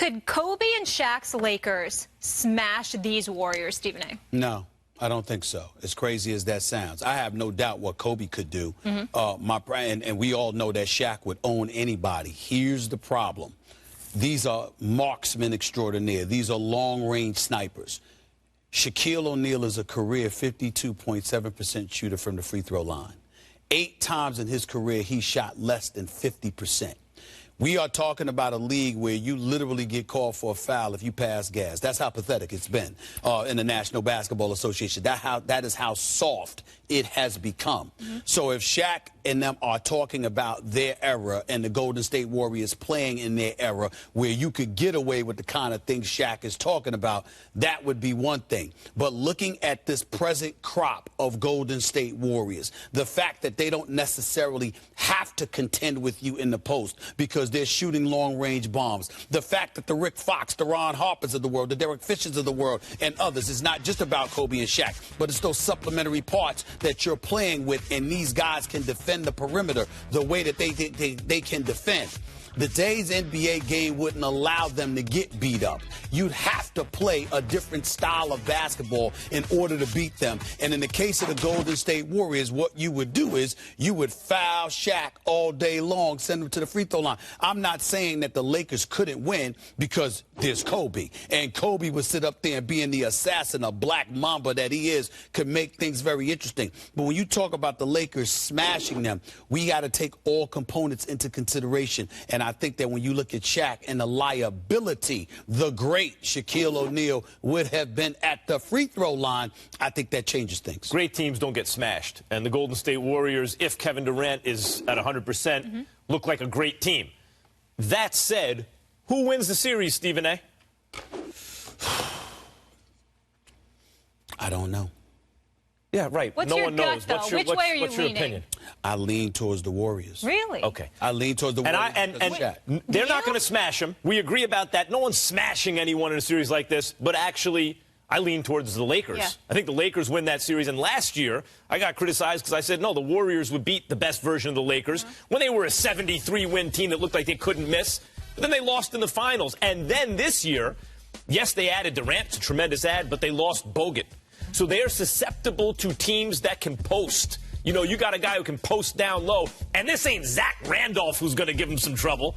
Could Kobe and Shaq's Lakers smash these Warriors, Stephen A? No, I don't think so. As crazy as that sounds, I have no doubt what Kobe could do. And we all know that Shaq would own anybody. Here's the problem. These are marksmen extraordinaire. These are long-range snipers. Shaquille O'Neal is a career 52.7% shooter from the free throw line. 8 times in his career, he shot less than 50%. We are talking about a league where you literally get called for a foul if you pass gas. That's how pathetic it's been in the National Basketball Association. That is how soft it has become. So if Shaq and them are talking about their era and the Golden State Warriors playing in their era where you could get away with the kind of things Shaq is talking about, that would be one thing. But looking at this present crop of Golden State Warriors, the fact that they don't necessarily have to contend with you in the post because they're shooting long-range bombs, the fact that the Rick Fox, the Ron Harpers of the world, the Derek Fishers of the world, and others, is not just about Kobe and Shaq, but it's those supplementary parts that you're playing with, and these guys can defend the perimeter the way that they can defend. Today's NBA game wouldn't allow them to get beat up. You'd have to play a different style of basketball in order to beat them. And in the case of the Golden State Warriors, what you would do is you would foul Shaq all day long, send him to the free throw line. I'm not saying that the Lakers couldn't win because there's Kobe. And Kobe would sit up there and being the assassin, a black mamba that he is, could make things very interesting. But when you talk about the Lakers smashing them, we got to take all components into consideration. And I think that when you look at Shaq and the liability, the great Shaquille O'Neal would have been at the free throw line, I think that changes things. Great teams don't get smashed. And the Golden State Warriors, if Kevin Durant is at 100%, look like a great team. That said, who wins the series, Stephen A? I don't know. Yeah, right. What's no your one gut, knows. though? Which way are you what's your leaning? opinion? I lean towards the Warriors. Really? Okay. I lean towards the Warriors. And they're not going to smash them. We agree about that. No one's smashing anyone in a series like this. But actually, I lean towards the Lakers. Yeah. I think the Lakers win that series. And last year, I got criticized because I said, no, the Warriors would beat the best version of the Lakers when they were a 73-win team that looked like they couldn't miss. But then they lost in the finals. And then this year, yes, they added Durant. It's a tremendous add, but they lost Bogut. So they are susceptible to teams that can post. You know, you got a guy who can post down low. And this ain't Zach Randolph who's going to give him some trouble.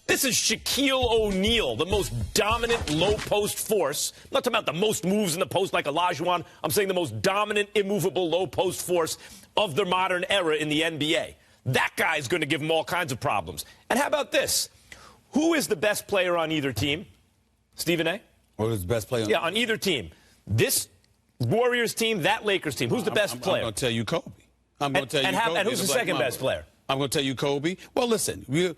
This is Shaquille O'Neal, the most dominant low-post force. I'm not talking about the most moves in the post like Olajuwon. I'm saying the most dominant, immovable low-post force of the modern era in the NBA. That guy's going to give him all kinds of problems. And how about this? Who is the best player on either team? Stephen A? What is the best player? Yeah, on either team. This Warriors team, that Lakers team. Who's the best player? I'm going to tell you Kobe. I'm going to tell you Kobe. And who's the second best player? I'm going to tell you Kobe. Well, listen. The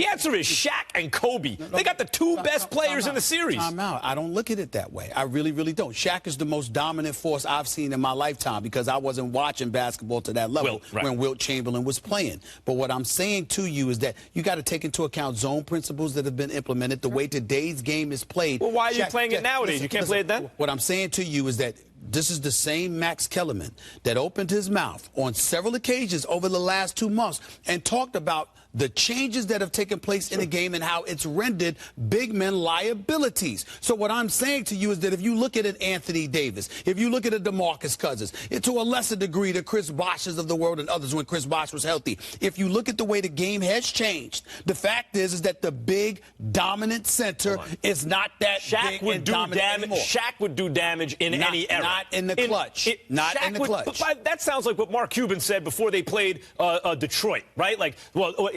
answer is Shaq and Kobe. They got the two best players in the series. Time out. I don't look at it that way. I really, really don't. Shaq is the most dominant force I've seen in my lifetime because I wasn't watching basketball to that level when Wilt Chamberlain was playing. But what I'm saying to you is that you got to take into account zone principles that have been implemented, the way today's game is played. Well, why are you playing it nowadays? You can't play it then? What I'm saying to you is that this is the same Max Kellerman that opened his mouth on several occasions over the last 2 months and talked about the changes that have taken place in the game and how it's rendered big men liabilities. So what I'm saying to you is that if you look at an Anthony Davis, if you look at a DeMarcus Cousins, to a lesser degree the Chris Boshes of the world and others when Chris Bosh was healthy, if you look at the way the game has changed, the fact is that the big dominant center is not that big and dominant anymore. Shaq would do damage in any era. Not in the clutch. Not in the clutch. That sounds like what Mark Cuban said before they played Detroit, right? Like, well,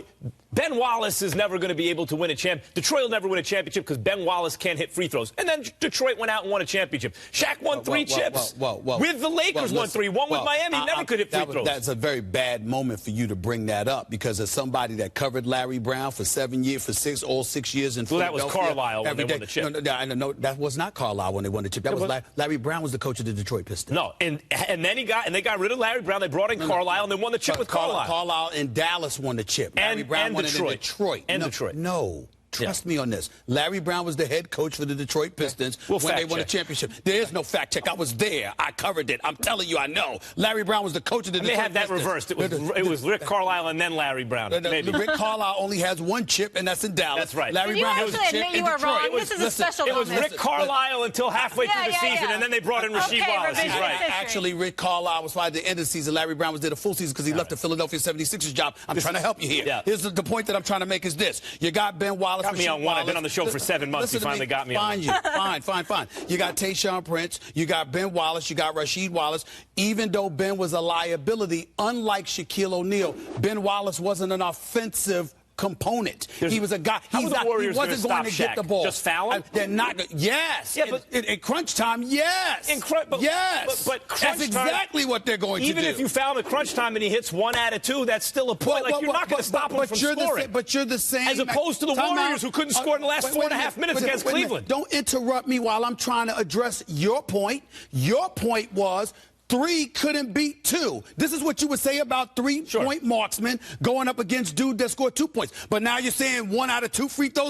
Ben Wallace is never going to be able to win a championship. Detroit will never win a championship because Ben Wallace can't hit free throws. And then Detroit went out and won a championship. Shaq won 3 chips. With the Lakers won 3. One with Miami. He never could hit free throws. That's a very bad moment for you to bring that up because as somebody that covered Larry Brown for 7 years, for all 6 years in Philadelphia. Well, that was Carlisle when they won the chip. No, that was not Carlisle when they won the chip. That was Larry Brown was the coach of the Detroit Pistons. No, and then they got rid of Larry Brown. They brought in Carlisle and they won the chip with Carlisle. Carlisle and Dallas won the chip. Larry Brown won it in Detroit. And Detroit. No. Trust me on this. Larry Brown was the head coach for the Detroit Pistons when they won a championship. There is no fact check. I was there. I covered it. I'm telling you, I know. Larry Brown was the coach of the Detroit Pistons. They had that reversed. It was Rick Carlisle and then Larry Brown. Maybe. Rick Carlisle only has one chip, and that's in Dallas. That's right. Can Larry you Brown has a actually chip admit in you were Detroit. wrong? This is a special It was moment. Rick Carlisle until halfway through the season, and then they brought in Rasheed Wallace. He's right. Actually, Rick Carlisle was fired at the end of the season. Larry Brown was there the full season because he left the Philadelphia 76ers job. I'm trying to help you here. Yeah. Here's the point that I'm trying to make is this. You got Ben Wallace. Got me on one. I've been on the show for 7 months. You finally got me on. Fine. You got Tayshaun Prince. You got Ben Wallace. You got Rasheed Wallace. Even though Ben was a liability, unlike Shaquille O'Neal, Ben Wallace wasn't an offensive component. He was a guy. He wasn't going to get the ball. Just foul him? They're not. Yes. Yeah, but in crunch time, yes. Yes. But crunch that's exactly what they're going to do. Even if you foul him at crunch time and he hits 1 out of 2, that's still a point. You're not going to stop him from scoring. But you're the same. As opposed to the Warriors who couldn't score in the last 4.5 minutes against Cleveland. Don't interrupt me while I'm trying to address your point. Your point was 3 couldn't beat 2. This is what you would say about 3-point marksmen going up against dude that scored 2 points. But now you're saying 1 out of 2 free throws